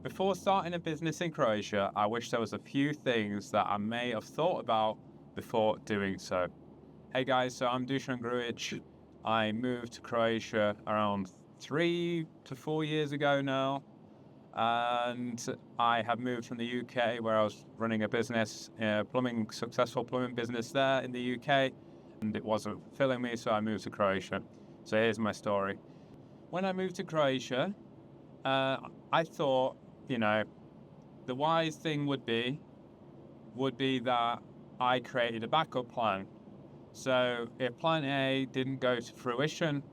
Before starting a business in Croatia, I wish there was a few things that I may have thought about before doing so. Hey guys, so I'm Dusan Grujic. I moved to Croatia around 3 to 4 years ago now, and I have moved from the UK where I was running a business, successful plumbing business there in the UK, and it wasn't fulfilling me, so I moved to Croatia. So here's my story. When I moved to Croatia, I thought, the wise thing would be that I created a backup plan. So if plan A didn't go to fruition,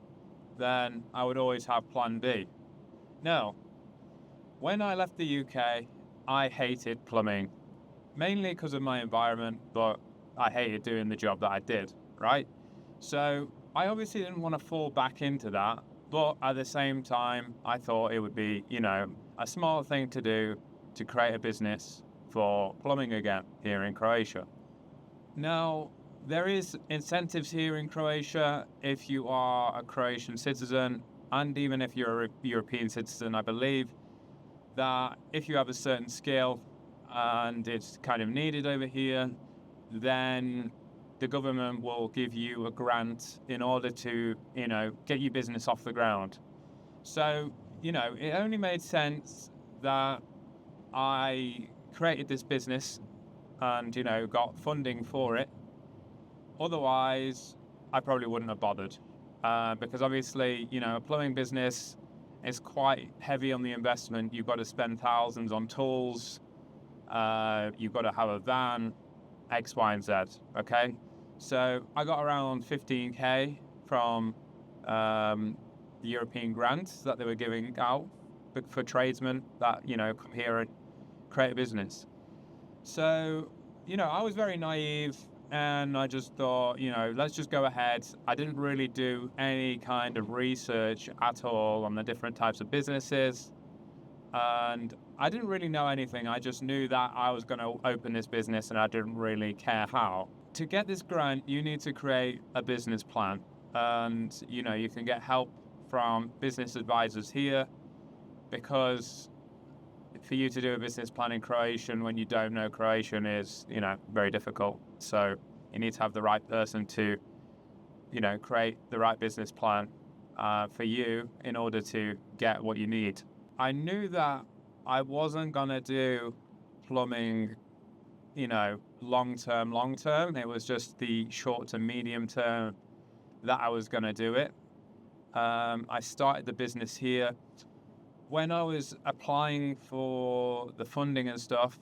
then I would always have plan B. No. When I left the UK, I hated plumbing, mainly because of my environment, but I hated doing the job that I did, right? So I obviously didn't want to fall back into that, but at the same time, I thought it would be, a smart thing to do to create a business for plumbing again here in Croatia. Now, there is incentives here in Croatia if you are a Croatian citizen, and even if you're a European citizen, I believe that if you have a certain skill and it's kind of needed over here, then the government will give you a grant in order to, get your business off the ground. So, it only made sense that I created this business and, got funding for it. Otherwise, I probably wouldn't have bothered because obviously, a plumbing business is quite heavy on the investment. You've got to spend thousands on tools. You've got to have a van, X, Y, and Z, okay? So I got around 15K from the European grants that they were giving out for tradesmen that, come here and create a business. So, I was very naive and I just thought, let's just go ahead. I didn't really do any kind of research at all on the different types of businesses. And I didn't really know anything. I just knew that I was going to open this business and I didn't really care how. To get this grant, you need to create a business plan. And, you can get help from business advisors here because for you to do a business plan in Croatian when you don't know Croatian is, very difficult. So you need to have the right person to, create the right business plan for you in order to get what you need. I knew that I wasn't going to do plumbing, long term. It was just the short to medium term that I was going to do it. I started the business here. When I was applying for the funding and stuff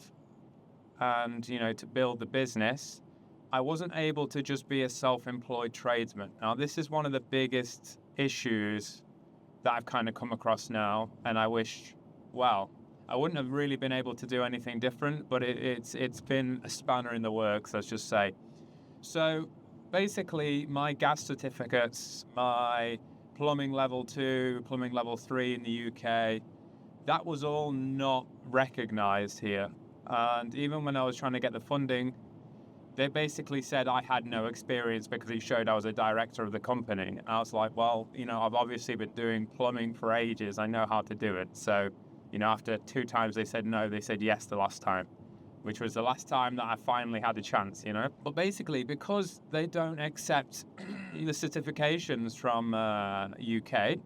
and, to build the business, I wasn't able to just be a self-employed tradesman. Now, this is one of the biggest issues that I've kind of come across now, and I wish, I wouldn't have really been able to do anything different, but it's been a spanner in the works, let's just say. So basically, my gas certificates, my plumbing level 2, plumbing level 3 in the UK, that was all not recognized here. And even when I was trying to get the funding, they basically said I had no experience because it showed I was a director of the company. And I was like, I've obviously been doing plumbing for ages. I know how to do it. So, after 2 times they said no, they said yes the last time, which was the last time that I finally had a chance, But basically, because they don't accept the certifications from UK,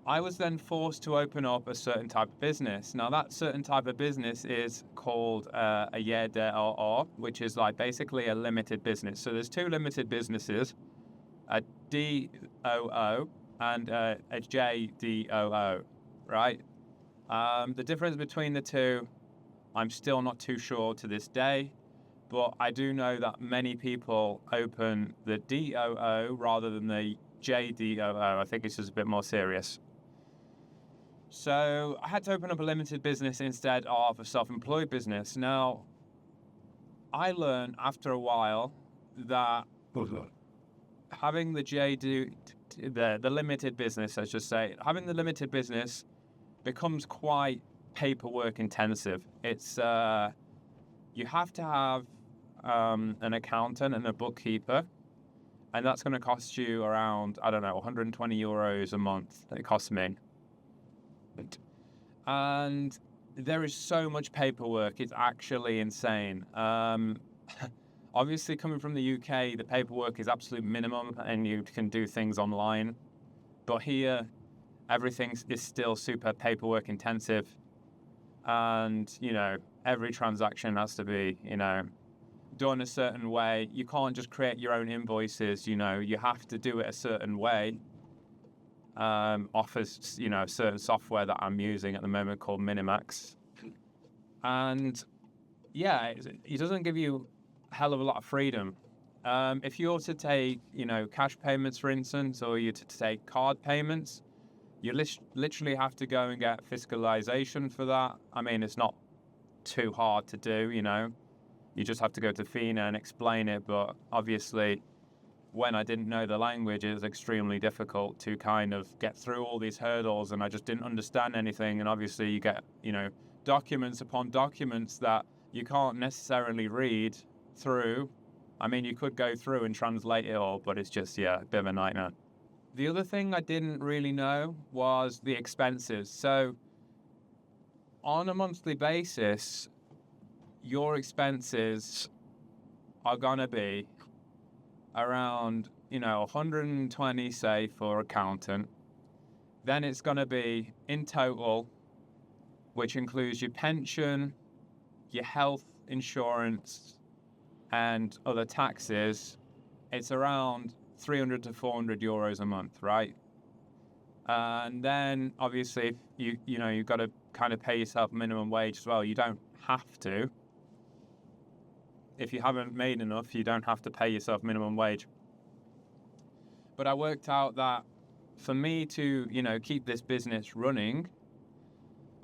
I was then forced to open up a certain type of business. Now, that certain type of business is called a YDOO, which is like basically a limited business. So there's 2 limited businesses, a DOO and a JDOO, right? The difference between the two, I'm still not too sure to this day, but I do know that many people open the DOO rather than the JDOO. I think it's just a bit more serious. So I had to open up a limited business instead of a self-employed business. Now, I learned after a while that having the limited business, let's just say, having the limited business becomes quite paperwork intensive. It's you have to have an accountant and a bookkeeper, and that's going to cost you around, 120 euros a month. It costs me. And there is so much paperwork. It's actually insane. Obviously, coming from the UK, the paperwork is absolute minimum and you can do things online. But here, everything is still super paperwork intensive. And, every transaction has to be, done a certain way. You can't just create your own invoices, you have to do it a certain way. Offers, certain software that I'm using at the moment called Minimax. And yeah, it doesn't give you a hell of a lot of freedom. If you were to take, cash payments, for instance, or you to take card payments, you literally have to go and get fiscalization for that. I mean, it's not too hard to do, You just have to go to FINA and explain it, but obviously, when I didn't know the language, it was extremely difficult to kind of get through all these hurdles, and I just didn't understand anything. And obviously you get, documents upon documents that you can't necessarily read through. I mean, you could go through and translate it all, but it's just, a bit of a nightmare. The other thing I didn't really know was the expenses. So on a monthly basis, your expenses are gonna be around, 120, say, for accountant. Then it's going to be in total, which includes your pension, your health insurance, and other taxes. It's around 300 to 400 euros a month, right? And then obviously you've got to kind of pay yourself minimum wage as well. You don't have to. If you haven't made enough, you don't have to pay yourself minimum wage. But I worked out that for me to, keep this business running,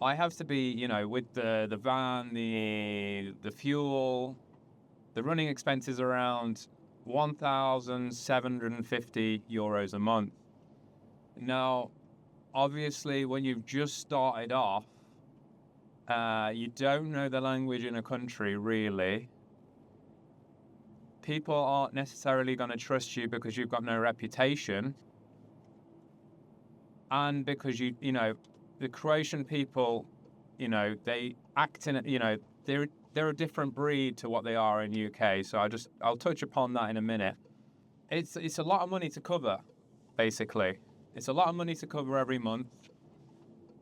I have to be, with the van, the fuel, the running expenses around 1,750 euros a month. Now, obviously, when you've just started off, you don't know the language in a country, really. People aren't necessarily going to trust you because you've got no reputation. And because the Croatian people, they act in, they're a different breed to what they are in UK. So I'll touch upon that in a minute. It's a lot of money to cover, basically. It's a lot of money to cover every month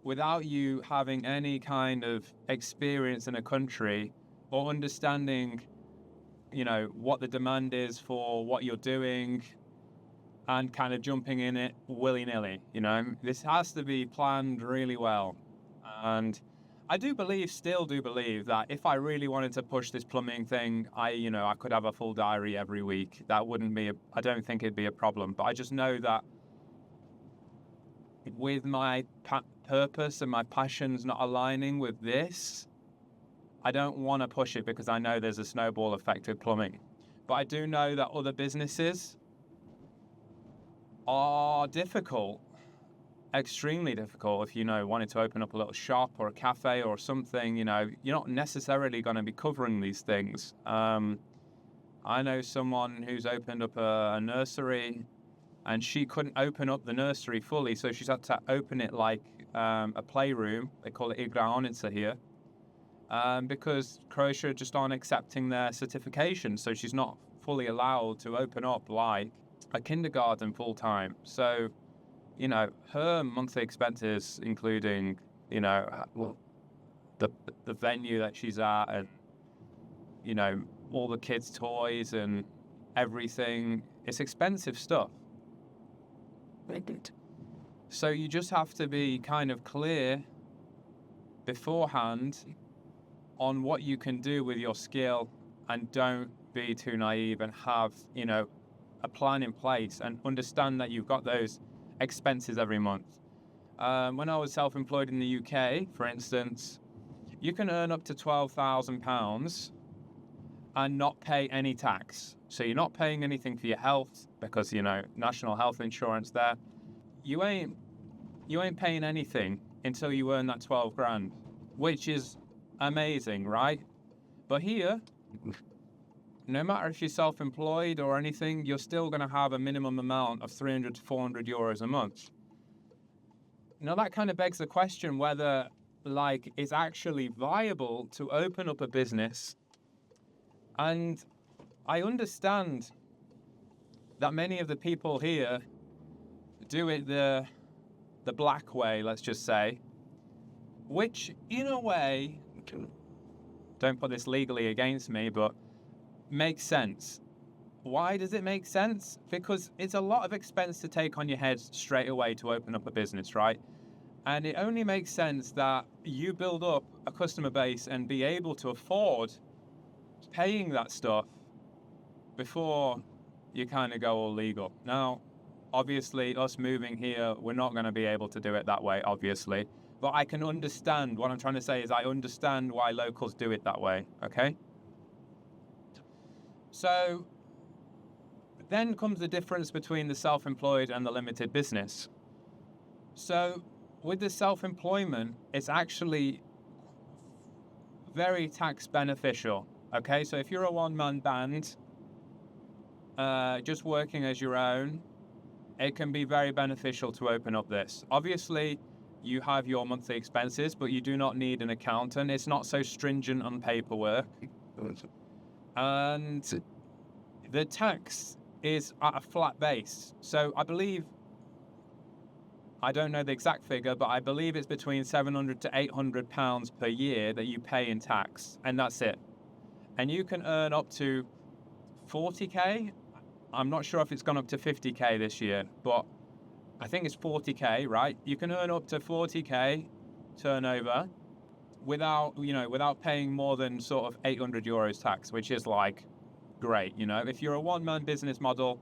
without you having any kind of experience in a country or understanding what the demand is for what you're doing and kind of jumping in it willy-nilly, This has to be planned really well. And I still do believe that if I really wanted to push this plumbing thing, I could have a full diary every week. That wouldn't be, I don't think it'd be a problem. But I just know that with my purpose and my passions not aligning with this, I don't want to push it because I know there's a snowball effect with plumbing. But I do know that other businesses are difficult, extremely difficult. If wanted to open up a little shop or a cafe or something, you're not necessarily going to be covering these things. I know someone who's opened up a nursery and she couldn't open up the nursery fully, so she's had to open it like a playroom. They call it igraonica here. Because Croatia just aren't accepting their certification, so she's not fully allowed to open up like a kindergarten full time. So, her monthly expenses, including, the venue that she's at, and all the kids' toys and everything, it's expensive stuff. So you just have to be kind of clear beforehand on what you can do with your skill, and don't be too naive and have, a plan in place and understand that you've got those expenses every month. When I was self-employed in the UK, for instance, you can earn up to £12,000 and not pay any tax. So you're not paying anything for your health because, national health insurance there. You ain't paying anything until you earn that 12 grand, which is amazing, right? But here, no matter if you're self-employed or anything, you're still going to have a minimum amount of 300 to 400 euros a month. Now, that kind of begs the question whether like it's actually viable to open up a business. And I understand that many of the people here do it the black way, let's just say, which in a way, don't put this legally against me, but makes sense. Why does it make sense? Because it's a lot of expense to take on your head straight away to open up a business, right? And it only makes sense that you build up a customer base and be able to afford paying that stuff before you kind of go all legal. Now, obviously, us moving here, we're not going to be able to do it that way, obviously. But I can understand, what I'm trying to say is I understand why locals do it that way, okay? So then comes the difference between the self-employed and the limited business. So with the self-employment, it's actually very tax beneficial, okay? So if you're a one-man band, just working as your own, it can be very beneficial to open up this. Obviously, you have your monthly expenses, but you do not need an accountant. It's not so stringent on paperwork. And the tax is at a flat base. So I believe, I don't know the exact figure, but I believe it's between £700 to £800 per year that you pay in tax, and that's it. And you can earn up to 40k. I'm not sure if it's gone up to 50k this year, but I think it's 40k, right? You can earn up to 40k turnover without paying more than sort of €800 tax, which is like great. If you're a one-man business model,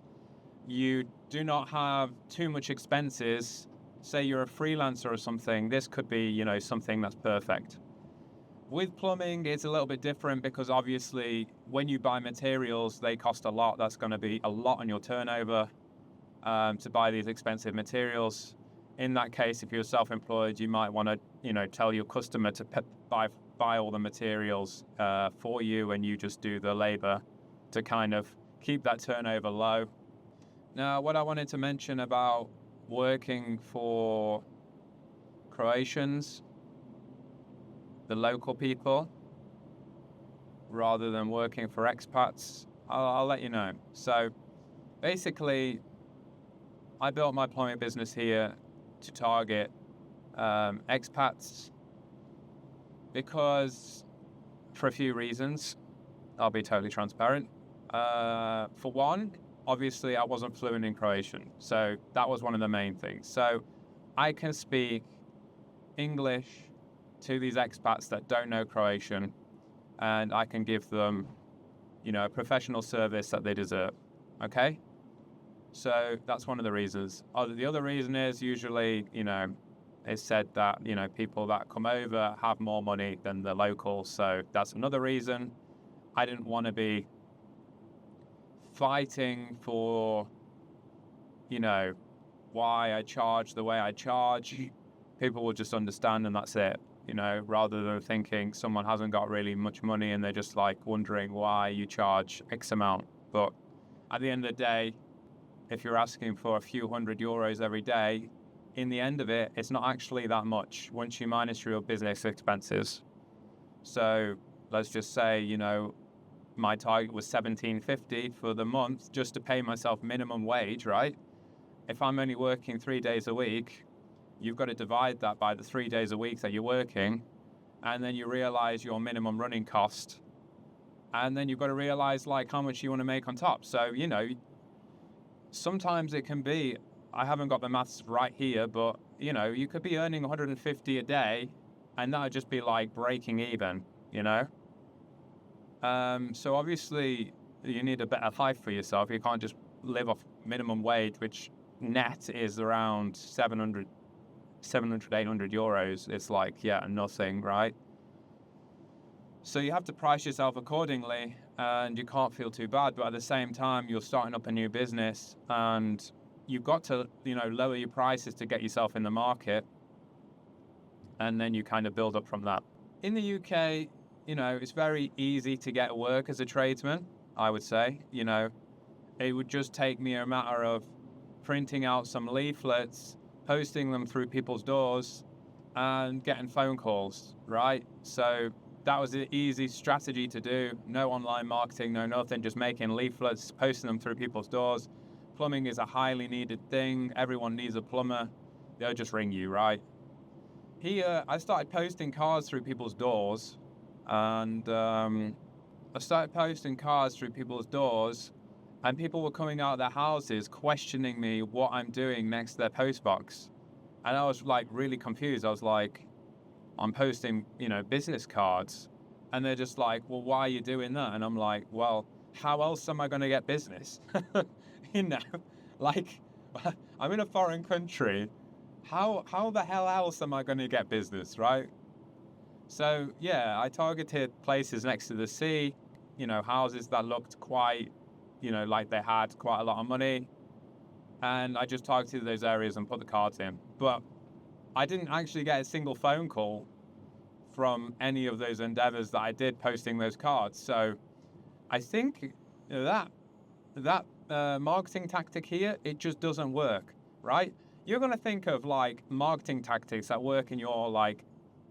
you do not have too much expenses. Say you're a freelancer or something, this could be, something that's perfect. With plumbing, it's a little bit different because obviously when you buy materials, they cost a lot. That's going to be a lot on your turnover to buy these expensive materials. In that case, if you're self-employed, you might want to, tell your customer to buy all the materials for you, and you just do the labor to kind of keep that turnover low. Now, what I wanted to mention about working for Croatians, the local people, rather than working for expats, I'll let you know. So basically, I built my plumbing business here to target expats because, for a few reasons, I'll be totally transparent. For one, obviously I wasn't fluent in Croatian, so that was one of the main things. So I can speak English to these expats that don't know Croatian, and I can give them, a professional service that they deserve, okay? So that's one of the reasons. The other reason is usually, it's said that, people that come over have more money than the locals, so that's another reason. I didn't want to be fighting for, why I charge the way I charge. People will just understand and that's it, rather than thinking someone hasn't got really much money and they're just like wondering why you charge X amount. But at the end of the day, if you're asking for a few €100 every day, in the end of it, it's not actually that much once you minus your business expenses. So let's just say, my target was $17.50 for the month just to pay myself minimum wage, right? If I'm only working 3 days a week, you've got to divide that by the 3 days a week that you're working, and then you realize your minimum running cost, and then you've got to realize like how much you want to make on top. So, sometimes it can be, I haven't got the maths right here, but, you could be earning 150 a day, and that would just be like breaking even, So obviously you need a better life for yourself. You can't just live off minimum wage, which net is around 700, €800. It's like, nothing, right? So you have to price yourself accordingly, and you can't feel too bad. But at the same time, you're starting up a new business, and you've got to, lower your prices to get yourself in the market, and then you kind of build up from that. In the UK, it's very easy to get work as a tradesman, I would say. It would just take me a matter of printing out some leaflets, posting them through people's doors, and getting phone calls, right? So that was an easy strategy to do. No online marketing, no nothing, just making leaflets, posting them through people's doors. Plumbing is a highly needed thing. Everyone needs a plumber. They'll just ring you, right? Here, I started posting cards through people's doors, and and people were coming out of their houses questioning me what I'm doing next to their postbox. And I was like really confused. I was like, I'm posting, business cards. And they're just like, well, why are you doing that? And I'm like, well, how else am I going to get business? you know, like I'm in a foreign country. How the hell else am I going to get business, right? So yeah, I targeted places next to the sea, houses that looked quite, like they had quite a lot of money. And I just targeted those areas and put the cards in. But I didn't actually get a single phone call from any of those endeavors that I did posting those cards. So I think that marketing tactic here, it just doesn't work, right? You're going to think of like marketing tactics that work in your like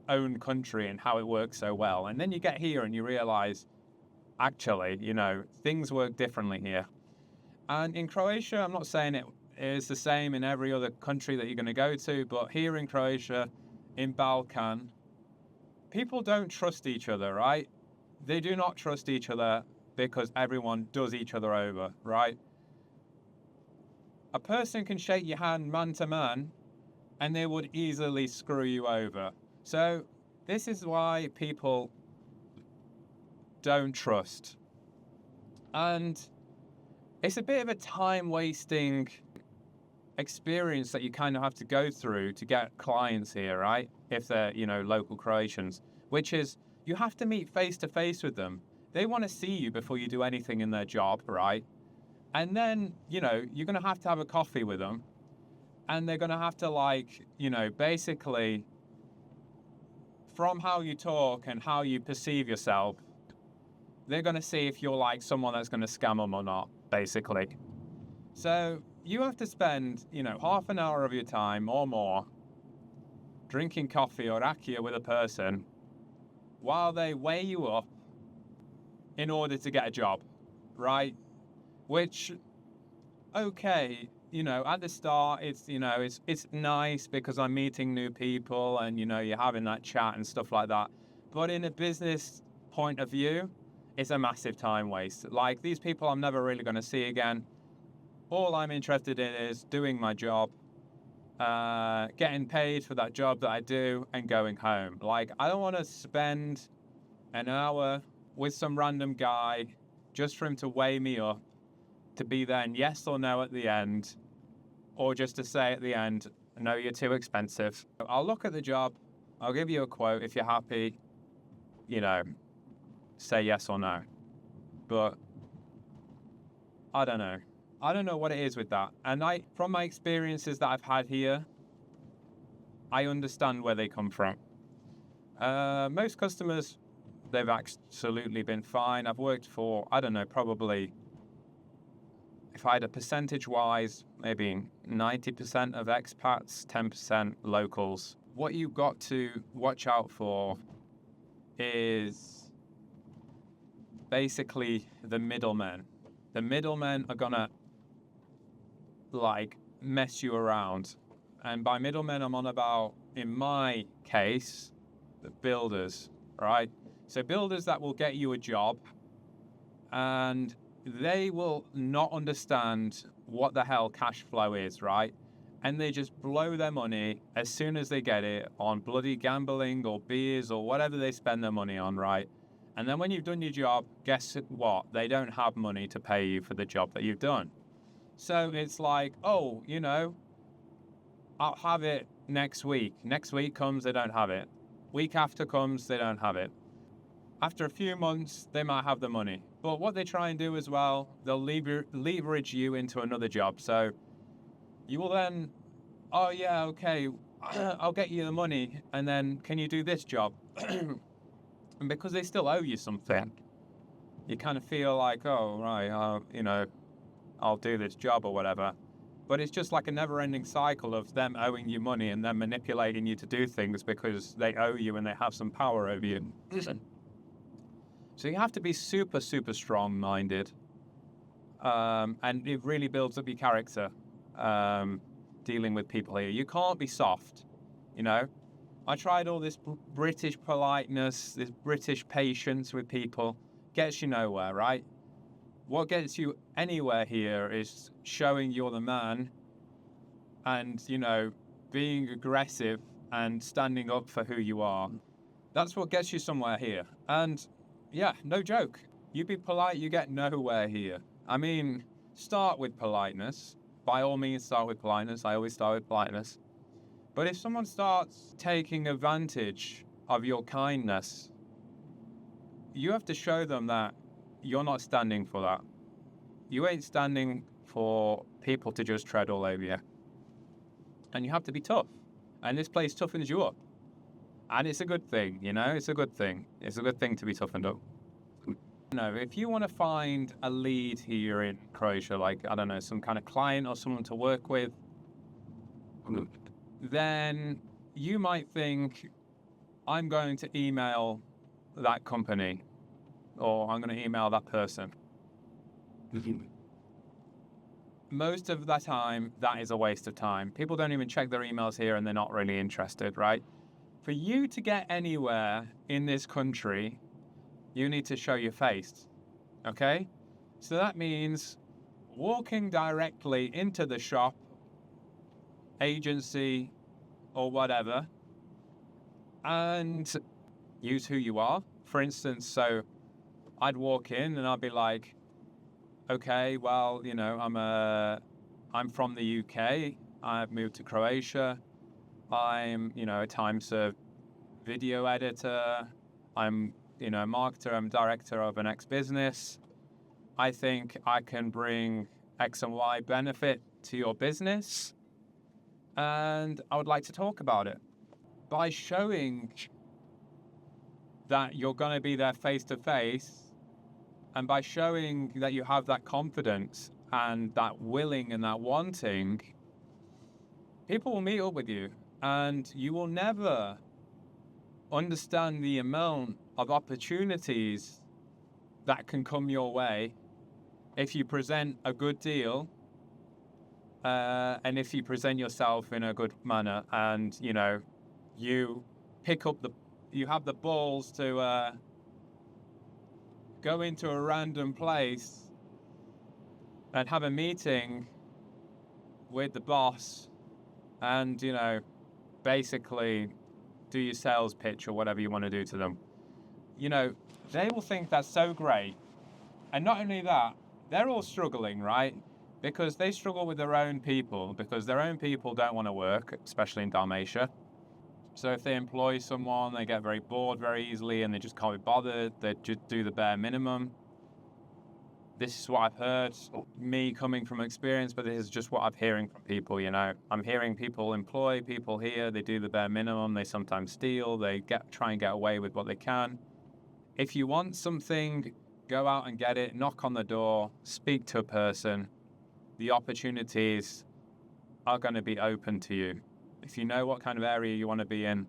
own country and how it works so well. And then you get here and you realize, actually, things work differently here. And in Croatia, I'm not saying it is the same in every other country that you're going to go to, but here in Croatia, in Balkan, people don't trust each other, right? They do not trust each other because everyone does each other over, right? A person can shake your hand man to man and they would easily screw you over. So this is why people don't trust. And it's a bit of a time-wasting experience that you kind of have to go through to get clients here, right? If they're, local Croatians, which is you have to meet face-to-face with them. They want to see you before you do anything in their job, right? And then, you're going to have a coffee with them. And they're going to have to basically from how you talk and how you perceive yourself, they're going to see if you're like someone that's going to scam them or not, basically. So you have to spend, half an hour of your time or more drinking coffee or rakia with a person while they weigh you up in order to get a job, right? Which, okay, at the start, it's nice because I'm meeting new people and, you're having that chat and stuff like that. But in a business point of view, it's a massive time waste. Like, these people I'm never really going to see again. All I'm interested in is doing my job, getting paid for that job that I do, and going home. Like, I don't want to spend an hour with some random guy just for him to weigh me up, to be then yes or no at the end, or just to say at the end, no, you're too expensive. I'll look at the job, I'll give you a quote. If you're happy, say yes or no. But I don't know. I don't know what it is with that. And from my experiences that I've had here, I understand where they come from. Most customers, they've absolutely been fine. I've worked for, I don't know, probably, if I had a percentage-wise, maybe 90% of expats, 10% locals. What you've got to watch out for is basically the middlemen. The middlemen are gonna mess you around. And by middlemen, I'm on about, in my case, the builders, right? So builders that will get you a job, and they will not understand what the hell cash flow is, right? And they just blow their money as soon as they get it on bloody gambling or beers or whatever they spend their money on, right? And then when you've done your job, guess what? They don't have money to pay you for the job that you've done. So it's like, oh, I'll have it next week. Next week comes, they don't have it. Week after comes, they don't have it. After a few months, they might have the money. But what they try and do as well, they'll leverage you into another job. So you will then, oh yeah, okay, I'll get you the money, and then can you do this job? And because they still owe you something, you kind of feel like, oh, right, I'll do this job or whatever. But it's just like a never-ending cycle of them owing you money and then manipulating you to do things because they owe you and they have some power over you. So you have to be super, super strong-minded. And it really builds up your character, dealing with people here. You can't be soft, you know? I tried all this British politeness, this British patience with people. Gets you nowhere, right? What gets you anywhere here is showing you're the man and, you know, being aggressive and standing up for who you are. That's what gets you somewhere here. And yeah, no joke. You be polite, you get nowhere here. I mean, start with politeness. By all means, start with politeness. I always start with politeness. But if someone starts taking advantage of your kindness, you have to show them that you're not standing for that. You ain't standing for people to just tread all over you. And you have to be tough. And this place toughens you up. And it's a good thing, you know? It's a good thing. It's a good thing to be toughened up. You know, if you want to find a lead here in Croatia, like, I don't know, some kind of client or someone to work with, then you might think, I'm going to email that company, or I'm going to email that person. Most of the time, that is a waste of time. People don't even check their emails here and they're not really interested, right? For you to get anywhere in this country, you need to show your face, okay? So that means walking directly into the shop, agency, or whatever, and use who you are. For instance, so I'd walk in and I'd be like, okay, well, you know, I'm from the UK. I've moved to Croatia. I'm, you know, a time-served video editor. I'm, you know, a marketer. I'm director of an X business. I think I can bring X and Y benefit to your business, and I would like to talk about it. By showing that you're going to be there face to face, and by showing that you have that confidence and that willing and that wanting, people will meet up with you, and you will never understand the amount of opportunities that can come your way if you present a good deal, and if you present yourself in a good manner, and, you know, you have the balls to go into a random place and have a meeting with the boss and, you know, basically do your sales pitch or whatever you want to do to them. You know, they will think that's so great. And not only that, they're all struggling, right? Because they struggle with their own people, because their own people don't want to work, especially in Dalmatia. So if they employ someone, they get very bored very easily and they just can't be bothered. They just do the bare minimum. This is what I've heard, me coming from experience, but this is just what I'm hearing from people, you know. I'm hearing people employ people here, they do the bare minimum, they sometimes steal, they try and get away with what they can. If you want something, go out and get it, knock on the door, speak to a person. The opportunities are going to be open to you. If you know what kind of area you want to be in,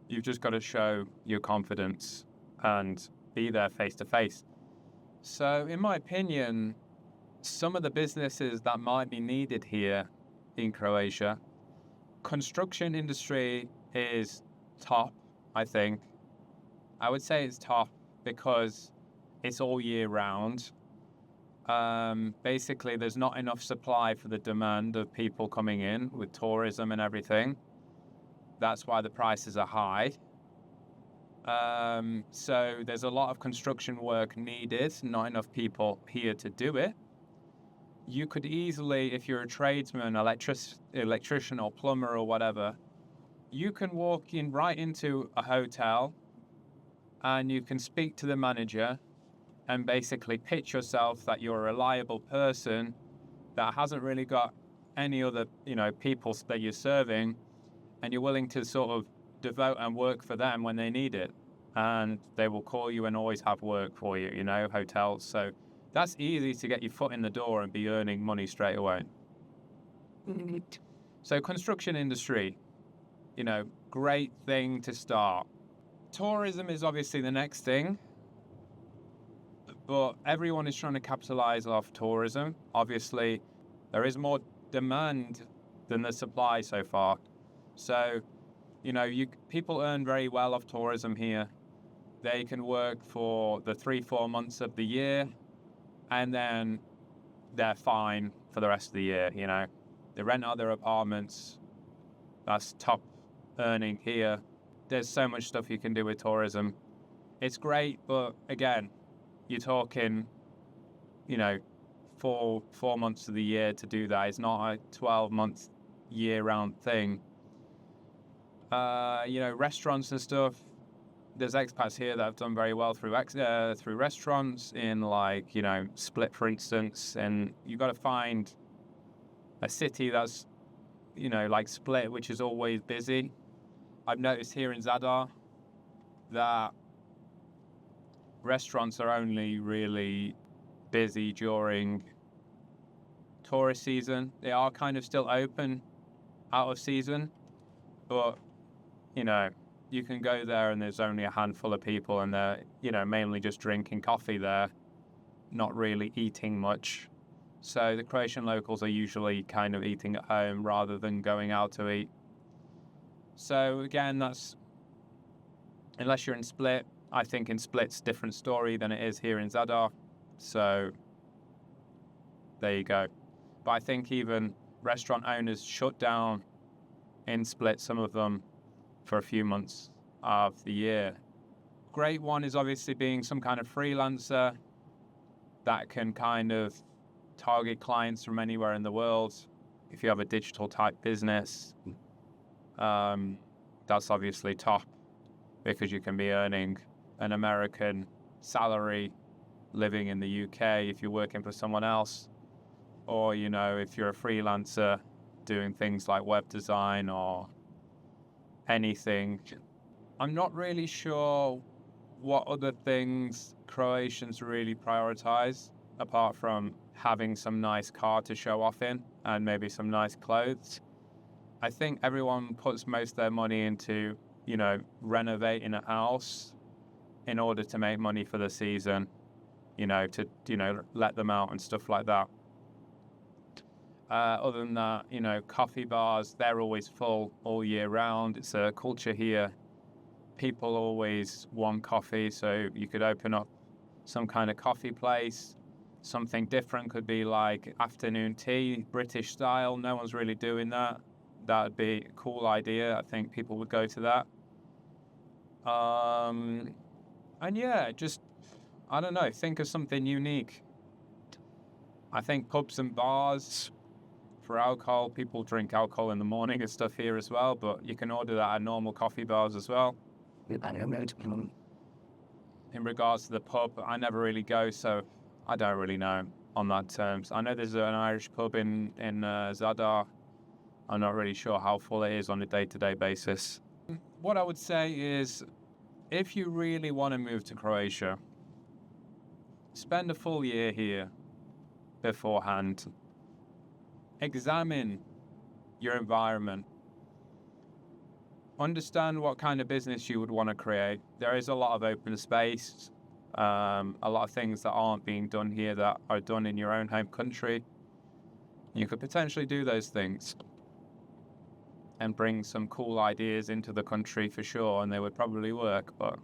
you've just got to show your confidence and be there face to face. So, in my opinion, some of the businesses that might be needed here in Croatia, construction industry is top, I think. I would say it's top because it's all year round. Basically, there's not enough supply for the demand of people coming in with tourism and everything. That's why the prices are high. So there's a lot of construction work needed, not enough people here to do it. You could easily, if you're a tradesman, electrician or plumber or whatever, you can walk in right into a hotel and you can speak to the manager and basically pitch yourself that you're a reliable person that hasn't really got any other, you know, people that you're serving, and you're willing to sort of devote and work for them when they need it. And they will call you and always have work for you, you know, hotels. So that's easy to get your foot in the door and be earning money straight away. So construction industry, great thing to start. Tourism is obviously the next thing, but everyone is trying to capitalize off tourism. Obviously, there is more demand than the supply so far. So, people earn very well off tourism here. They can work for the 3-4 months of the year, and then they're fine for the rest of the year. They rent out their apartments. That's top earning here. There's so much stuff you can do with tourism. It's great, but again, you're talking, 4 months of the year to do that. It's not a 12-month year-round thing. Restaurants and stuff. There's expats here that have done very well through restaurants in Split, for instance, and you've got to find a city that's, like Split, which is always busy. I've noticed here in Zadar that restaurants are only really busy during tourist season. They are kind of still open out of season, but, you can go there and there's only a handful of people and they're, mainly just drinking coffee there, not really eating much. So the Croatian locals are usually kind of eating at home rather than going out to eat. So again, unless you're in Split, I think in Split's a different story than it is here in Zadar. So there you go. But I think even restaurant owners shut down in Split, some of them, for a few months of the year. Great one is obviously being some kind of freelancer that can kind of target clients from anywhere in the world. If you have a digital type business, that's obviously top because you can be earning an American salary living in the UK if you're working for someone else, or if you're a freelancer doing things like web design or anything. I'm not really sure what other things Croatians really prioritize apart from having some nice car to show off in and maybe some nice clothes. I think everyone puts most of their money into, renovating a house in order to make money for the season, to, let them out and stuff like that. Other than that, coffee bars, they're always full all year round. It's a culture here. People always want coffee, so you could open up some kind of coffee place. Something different could be like afternoon tea, British style. No one's really doing that. That would be a cool idea. I think people would go to that. And yeah, just, I don't know, think of something unique. I think pubs and bars for alcohol, people drink alcohol in the morning and stuff here as well, but you can order that at normal coffee bars as well. In regards to the pub, I never really go, so I don't really know on that terms. I know there's an Irish pub in Zadar. I'm not really sure how full it is on a day-to-day basis. What I would say is, if you really want to move to Croatia, spend a full year here beforehand. Examine your environment. Understand what kind of business you would want to create. There is a lot of open space, a lot of things that aren't being done here that are done in your own home country. You could potentially do those things and bring some cool ideas into the country for sure, and they would probably work, but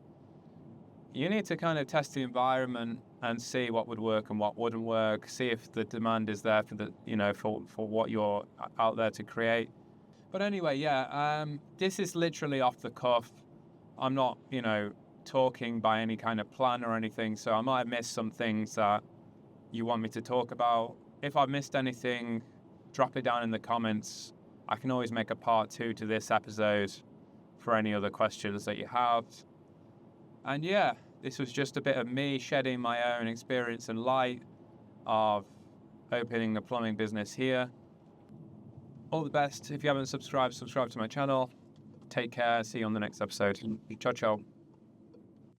you need to kind of test the environment and see what would work and what wouldn't work, see if the demand is there for for what you're out there to create. But anyway, yeah, this is literally off the cuff. I'm not, talking by any kind of plan or anything, so I might have missed some things that you want me to talk about. If I've missed anything, drop it down in the comments. I can always make a part 2 to this episode for any other questions that you have. And yeah, this was just a bit of me shedding my own experience and light of opening a plumbing business here. All the best. If you haven't subscribed, subscribe to my channel. Take care. See you on the next episode. Ciao, ciao.